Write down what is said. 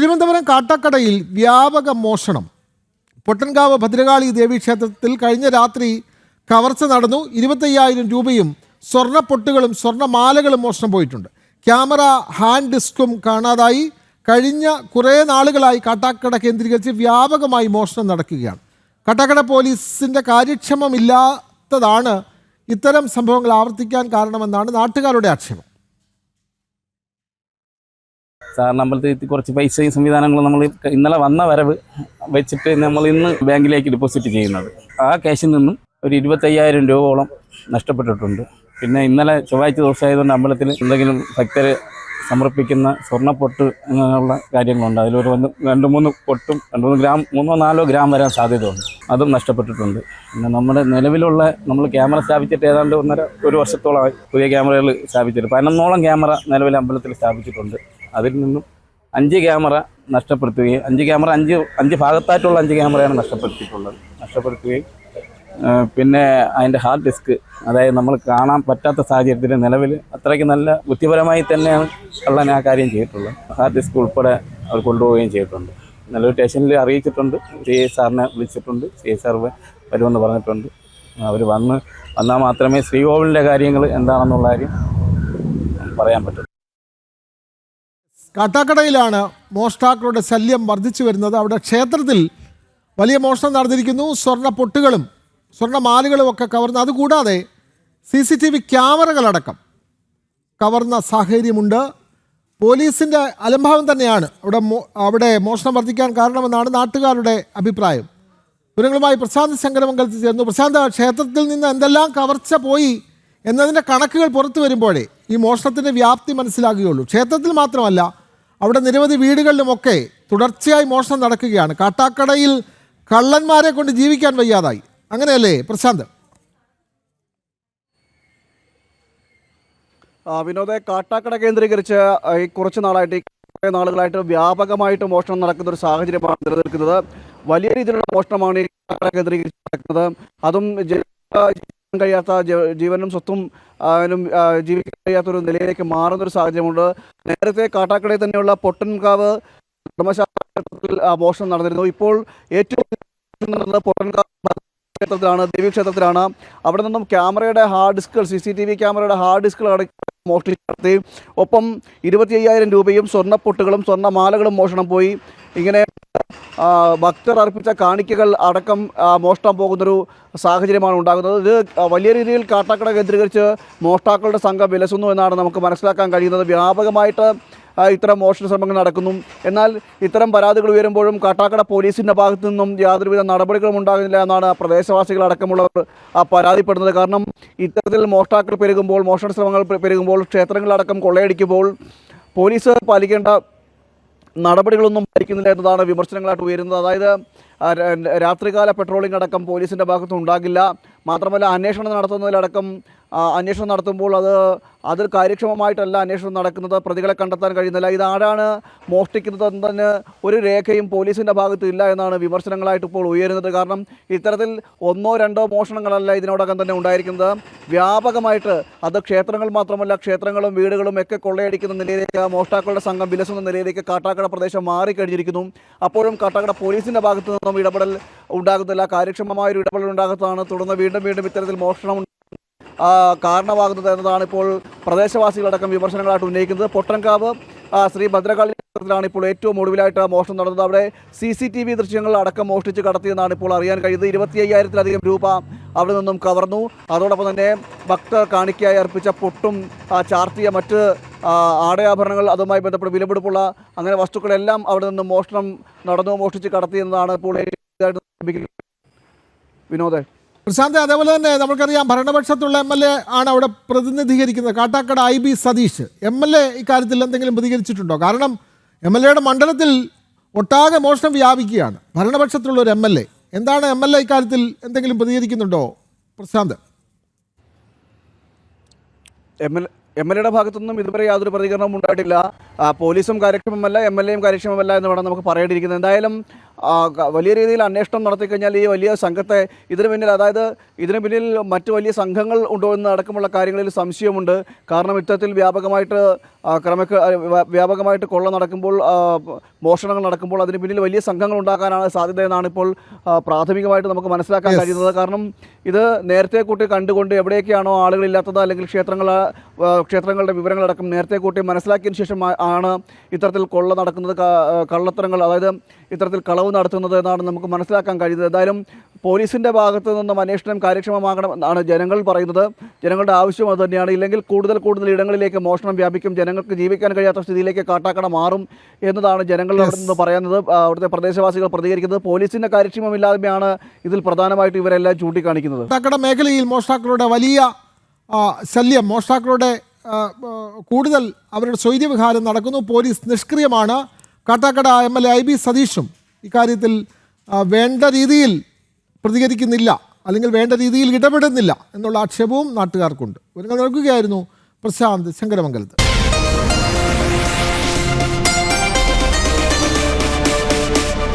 തിരുവനന്തപുരം കാട്ടാക്കടയിൽ വ്യാപക മോഷണം. പൊട്ടൻകാവ് ഭദ്രകാളി ദേവീക്ഷേത്രത്തിൽ കഴിഞ്ഞ രാത്രി കവർച്ച നടന്നു. 25,000 രൂപയും സ്വർണ്ണപ്പൊട്ടുകളും സ്വർണ്ണമാലകളും മോഷണം പോയിട്ടുണ്ട്. ക്യാമറ, ഹാൻഡ് ഡിസ്കും കാണാതായി. കഴിഞ്ഞ കുറേ നാളുകളായി കാട്ടാക്കട കേന്ദ്രീകരിച്ച് വ്യാപകമായി മോഷണം നടക്കുകയാണ്. കാട്ടാക്കട പോലീസിൻ്റെ കാര്യക്ഷമമില്ലാത്തതാണ് ഇത്തരം സംഭവങ്ങൾ ആവർത്തിക്കാൻ കാരണമെന്നാണ് നാട്ടുകാരുടെ ആക്ഷേപം. സാറിന് അമ്പലത്തിൽ കുറച്ച് പൈസയും സംവിധാനങ്ങളും നമ്മൾ ഇന്നലെ വന്ന വരവ് വെച്ചിട്ട് നമ്മൾ ഇന്ന് ബാങ്കിലേക്ക് ഡെപ്പോസിറ്റ് ചെയ്യുന്നത്. ആ ക്യാഷിൽ നിന്നും ഒരു 25,000 രൂപയോളം നഷ്ടപ്പെട്ടിട്ടുണ്ട്. പിന്നെ ഇന്നലെ ചൊവ്വാഴ്ച ദിവസമായതുകൊണ്ട് അമ്പലത്തിൽ എന്തെങ്കിലും ഭക്തർ സമർപ്പിക്കുന്ന സ്വർണ്ണപ്പൊട്ട് അങ്ങനെയുള്ള കാര്യങ്ങളുണ്ട്. അതിലൊരു 2-3 പൊട്ടും 2-3 ഗ്രാം 3-4 ഗ്രാം വരാൻ സാധ്യതയുണ്ട്. അതും നഷ്ടപ്പെട്ടിട്ടുണ്ട്. പിന്നെ നമ്മുടെ നിലവിലുള്ള നമ്മൾ ക്യാമറ സ്ഥാപിച്ചിട്ട് ഏതാണ്ട് ഒരു വർഷത്തോളമായി പുതിയ ക്യാമറകൾ സ്ഥാപിച്ചിട്ട് 11ഓളം ക്യാമറ നിലവിൽ അമ്പലത്തിൽ സ്ഥാപിച്ചിട്ടുണ്ട്. അതിൽ നിന്നും 5 ക്യാമറ നഷ്ടപ്പെടുത്തുകയും 5 ഭാഗത്തായിട്ടുള്ള 5 ക്യാമറയാണ് നഷ്ടപ്പെടുത്തുകയും പിന്നെ അതിൻ്റെ ഹാർഡ് ഡിസ്ക്, അതായത് നമ്മൾ കാണാൻ പറ്റാത്ത സാഹചര്യത്തിൽ നിലവിൽ അത്രയ്ക്ക് നല്ല ബുദ്ധിപരമായി തന്നെയാണ് കള്ളൻ ആ കാര്യം ചെയ്തിട്ടുള്ളത്. ഹാർഡ് ഡിസ്ക് ഉൾപ്പെടെ അവർ കൊണ്ടുപോവുകയും ചെയ്തിട്ടുണ്ട്. നിലവിൽ സ്റ്റേഷനിൽ അറിയിച്ചിട്ടുണ്ട്. CI സാറിനെ വിളിച്ചിട്ടുണ്ട്. CI സാർ വരുമെന്ന് പറഞ്ഞിട്ടുണ്ട്. അവർ വന്നാൽ മാത്രമേ ശ്രീകോവിലിൻ്റെ കാര്യങ്ങൾ എന്താണെന്നുള്ള കാര്യം പറയാൻ പറ്റും. കാട്ടാക്കടയിലാണ് മോഷ്ടാക്കളുടെ ശല്യം വർദ്ധിച്ചു വരുന്നത്. അവിടെ ക്ഷേത്രത്തിൽ വലിയ മോഷണം നടന്നിരിക്കുന്നു. സ്വർണ്ണപ്പൊട്ടുകളും സ്വർണ്ണമാലകളും ഒക്കെ കവർന്ന്, അതുകൂടാതെ CCTV ക്യാമറകളടക്കം കവർന്ന സാഹചര്യമുണ്ട്. പോലീസിൻ്റെ അലംഭാവം തന്നെയാണ് അവിടെ മോഷണം വർദ്ധിക്കാൻ കാരണമെന്നാണ് നാട്ടുകാരുടെ അഭിപ്രായം. വിവരങ്ങളുമായി പ്രശാന്ത് ശങ്കരമംഗലത്തിൽ ചേർന്നു. പ്രശാന്ത്, ക്ഷേത്രത്തിൽ നിന്ന് എന്തെല്ലാം കവർച്ച പോയി എന്നതിൻ്റെ കണക്കുകൾ പുറത്തു വരുമ്പോഴേ ഈ മോഷണത്തിൻ്റെ വ്യാപ്തി മനസ്സിലാകുകയുള്ളൂ. ക്ഷേത്രത്തിൽ മാത്രമല്ല, അവിടെ നിരവധി വീടുകളിലുമൊക്കെ തുടർച്ചയായി മോഷണം നടക്കുകയാണ്. കാട്ടാക്കടയിൽ കള്ളന്മാരെ കൊണ്ട് ജീവിക്കാൻ വയ്യാതായി. അങ്ങനെയല്ലേ പ്രശാന്ത്? വിനോദെ, കാട്ടാക്കട കേന്ദ്രീകരിച്ച് ഈ കുറച്ച് നാളുകളായിട്ട് വ്യാപകമായിട്ട് മോഷണം നടക്കുന്ന ഒരു സാഹചര്യമാണ് നിലനിൽക്കുന്നത്. വലിയ രീതിയിലുള്ള മോഷണമാണ് ഈ കാട്ടാക്കട കേന്ദ്രീകരിച്ച് നടക്കുന്നത്. അതും കഴിയാത്ത, ജീവനും സ്വത്തും ജീവിക്കാൻ കഴിയാത്തൊരു നിലയിലേക്ക് മാറുന്നൊരു സാഹചര്യമുണ്ട്. നേരത്തെ കാട്ടാക്കടയിൽ തന്നെയുള്ള പൊട്ടൻകാവ് ധർമ്മശാസ്ത്രത്തിൽ മോഷണം നടന്നിരുന്നു. ഇപ്പോൾ ഏറ്റവും പൊട്ടൻകാവ് ക്ഷേത്രത്തിലാണ്, ദേവീക്ഷേത്രത്തിലാണ്. അവിടെ നിന്നും ക്യാമറയുടെ ഹാർഡ് ഡിസ്കുകൾ, CCTV ക്യാമറയുടെ ഹാർഡ് ഡിസ്കുകൾ മോഷ്ടിച്ച് നടത്തി. ഒപ്പം 25,000 രൂപയും സ്വർണ്ണപ്പൊട്ടുകളും സ്വർണ്ണമാലകളും മോഷണം പോയി. ഇങ്ങനെ ഭക്തർ അർപ്പിച്ച കാണിക്കകൾ അടക്കം മോഷണം പോകുന്നൊരു സാഹചര്യമാണ് ഉണ്ടാകുന്നത്. ഇത് വലിയ രീതിയിൽ കാട്ടാക്കട കേന്ദ്രീകരിച്ച് മോഷ്ടാക്കളുടെ സംഘം വിലസുന്നു എന്നാണ് നമുക്ക് മനസ്സിലാക്കാൻ കഴിയുന്നത്. വ്യാപകമായിട്ട് ഇത്തരം മോഷണ ശ്രമങ്ങൾ നടക്കുന്നു. എന്നാൽ ഇത്തരം പരാതികൾ ഉയരുമ്പോഴും കാട്ടാക്കട പോലീസിൻ്റെ ഭാഗത്തു നിന്നും യാതൊരുവിധ നടപടികളും ഉണ്ടാകുന്നില്ല എന്നാണ് പ്രദേശവാസികളടക്കമുള്ളവർ പരാതിപ്പെടുന്നത്. കാരണം ഇത്തരത്തിൽ മോഷ്ടാക്കൾ പെരുകുമ്പോൾ, മോഷണ ശ്രമങ്ങൾ പെരുകുമ്പോൾ, ക്ഷേത്രങ്ങളടക്കം കൊള്ളയടിക്കുമ്പോൾ പോലീസ് പാലിക്കേണ്ട നടപടികളൊന്നും പാലിക്കുന്നില്ല എന്നതാണ് വിമർശനങ്ങളായിട്ട് ഉയരുന്നത്. അതായത് രാത്രികാല പെട്രോളിംഗ് അടക്കം പോലീസിൻ്റെ ഭാഗത്തും ഉണ്ടാകില്ല. മാത്രമല്ല, അന്വേഷണം നടത്തുമ്പോൾ അത് കാര്യക്ഷമമായിട്ടല്ല അന്വേഷണം നടക്കുന്നത്. പ്രതികളെ കണ്ടെത്താൻ കഴിയുന്നില്ല. ഇതാരാണ് മോഷ്ടിക്കുന്നത് എന്നതിന് ഒരു രേഖയും പോലീസിൻ്റെ ഭാഗത്ത് ഇല്ല എന്നാണ് വിമർശനങ്ങളായിട്ട് ഇപ്പോൾ ഉയരുന്നത്. കാരണം ഇത്തരത്തിൽ 1-2 മോഷണങ്ങളല്ല ഇതിനോടകം തന്നെ ഉണ്ടായിരിക്കുന്നത്. വ്യാപകമായിട്ട് അത് ക്ഷേത്രങ്ങൾ മാത്രമല്ല, ക്ഷേത്രങ്ങളും വീടുകളും ഒക്കെ കൊള്ളയടിക്കുന്ന നിലയിലേക്ക് മോഷ്ടാക്കളുടെ സംഘം വിലസുന്ന നിലയിലേക്ക് കാട്ടാക്കട പ്രദേശം മാറിക്കഴിഞ്ഞിരിക്കുന്നു. അപ്പോഴും കാട്ടാക്കട പോലീസിൻ്റെ ഭാഗത്തു നിന്നും ഇടപെടൽ ഉണ്ടാകുന്നില്ല. കാര്യക്ഷമമായൊരു ഇടപെടൽ ഉണ്ടാകുന്നതാണ് തുടർന്ന് വീണ്ടും ഇത്തരത്തിൽ മോഷണം കാരണമാകുന്നത് എന്നതാണ് ഇപ്പോൾ പ്രദേശവാസികളടക്കം വിമർശനങ്ങളായിട്ട് ഉന്നയിക്കുന്നത്. പൊട്ടൻകാവ് ശ്രീ ഭദ്രകാളി ക്ഷേത്രത്തിലാണ് ഇപ്പോൾ ഏറ്റവും ഒടുവിലായിട്ട് മോഷണം നടന്നത്. അവിടെ CCTV ദൃശ്യങ്ങൾ അടക്കം മോഷ്ടിച്ച് കടത്തിയെന്നാണ് ഇപ്പോൾ അറിയാൻ കഴിയുന്നത്. 25,000-ലധികം രൂപ അവിടെ നിന്നും കവർന്നു. അതോടൊപ്പം തന്നെ ഭക്തർ കാണിക്കയായി അർപ്പിച്ച പൊട്ടും ചാർത്തിയ മറ്റ് ആടയാഭരണങ്ങൾ, അതുമായി ബന്ധപ്പെട്ട് വിലപിടിപ്പുള്ള അങ്ങനെ വസ്തുക്കളെല്ലാം അവിടെ നിന്നും മോഷ്ടിച്ച് കടത്തിയെന്നതാണ് ഇപ്പോൾ വിനോദ്. പ്രശാന്ത്, അതേപോലെ തന്നെ നമുക്കറിയാം ഭരണപക്ഷത്തുള്ള MLA ആണ് അവിടെ പ്രതിനിധീകരിക്കുന്നത്. കാട്ടാക്കട IB സതീഷ് MLA ഇക്കാര്യത്തിൽ എന്തെങ്കിലും പ്രതികരിച്ചിട്ടുണ്ടോ? കാരണം MLAയുടെ മണ്ഡലത്തിൽ ഒട്ടാകെ മോഷണം വ്യാപിക്കുകയാണ്. ഭരണപക്ഷത്തുള്ള ഒരു MLA എന്താണ് MLA ഇക്കാര്യത്തിൽ എന്തെങ്കിലും പ്രതികരിക്കുന്നുണ്ടോ പ്രശാന്ത്? MLAയുടെ ഭാഗത്തുനിന്നും ഇതുവരെ യാതൊരു പ്രതികരണവും ഉണ്ടായിട്ടില്ല. പോലീസും കാര്യക്ഷമമല്ല, MLAയും കാര്യക്ഷമമല്ല എന്ന് വേണം നമുക്ക് പറയേണ്ടിയിരിക്കുന്നത്. എന്തായാലും വലിയ രീതിയിൽ അന്വേഷണം നടത്തിക്കഴിഞ്ഞാൽ ഈ വലിയ സംഘത്തെ ഇതിനു പിന്നിൽ, അതായത് ഇതിനു പിന്നിൽ മറ്റു വലിയ സംഘങ്ങൾ ഉണ്ടോ എന്ന് അടക്കമുള്ള കാര്യങ്ങളിൽ സംശയമുണ്ട്. കാരണം ഇത്തരത്തിൽ വ്യാപകമായിട്ട് കൊള്ള നടക്കുമ്പോൾ, മോഷണങ്ങൾ നടക്കുമ്പോൾ അതിന് പിന്നിൽ വലിയ സംഘങ്ങൾ ഉണ്ടാക്കാനാണ് സാധ്യതയെന്നാണ് ഇപ്പോൾ പ്രാഥമികമായിട്ട് നമുക്ക് മനസ്സിലാക്കാൻ കഴിയുന്നത്. കാരണം ഇത് നേരത്തെ കൂട്ടി കണ്ടുകൊണ്ട് എവിടെയൊക്കെയാണോ ആളുകളില്ലാത്തത്, അല്ലെങ്കിൽ ക്ഷേത്രങ്ങളുടെ വിവരങ്ങളടക്കം നേരത്തെ കൂട്ടി മനസ്സിലാക്കിയതിന് ശേഷം ആണ് ഇത്തരത്തിൽ കൊള്ള നടക്കുന്നത്, കള്ളത്തരങ്ങൾ, അതായത് ഇത്തരത്തിൽ കളവ് നടത്തുന്നത് എന്നാണ് നമുക്ക് മനസ്സിലാക്കാൻ കഴിയുന്നത്. എന്തായാലും പോലീസിൻ്റെ ഭാഗത്തു നിന്നും അന്വേഷണം കാര്യക്ഷമമാകണം എന്നാണ് ജനങ്ങൾ പറയുന്നത്. ജനങ്ങളുടെ ആവശ്യം അത് തന്നെയാണ്. ഇല്ലെങ്കിൽ കൂടുതൽ ഇടങ്ങളിലേക്ക് മോഷണം വ്യാപിക്കും, ജനങ്ങൾക്ക് ജീവിക്കാൻ കഴിയാത്ത സ്ഥിതിയിലേക്ക് കാട്ടാക്കട മാറും എന്നതാണ് ജനങ്ങൾ അവിടെ നിന്ന് പറയുന്നത്. അവിടുത്തെ പ്രദേശവാസികൾ പ്രതികരിക്കുന്നത് പോലീസിൻ്റെ കാര്യക്ഷമമില്ലായ്മയാണ് ഇതിൽ പ്രധാനമായിട്ടും ഇവരെല്ലാം ചൂണ്ടിക്കാണിക്കുന്നത്. കാട്ടാക്കട മേഖലയിൽ മോഷ്ടാക്കളുടെ വലിയ ശല്യം, മോഷ്ടാക്കളുടെ കൂടുതൽ അവരുടെ സ്വൈര്യവിഹാരം നടക്കുന്നു. പോലീസ് നിഷ്ക്രിയമാണ്. കാട്ടാക്കട MLA IB സതീഷും ഇക്കാര്യത്തിൽ വേണ്ട രീതിയിൽ പ്രതികരിക്കുന്നില്ല, അല്ലെങ്കിൽ വേണ്ട രീതിയിൽ ഇടപെടുന്നില്ല എന്നുള്ള ആക്ഷേപവും നാട്ടുകാർക്കുണ്ട്. വിവരങ്ങൾ നൽകുകയായിരുന്നു പ്രശാന്ത് ശങ്കരമംഗലത്ത്.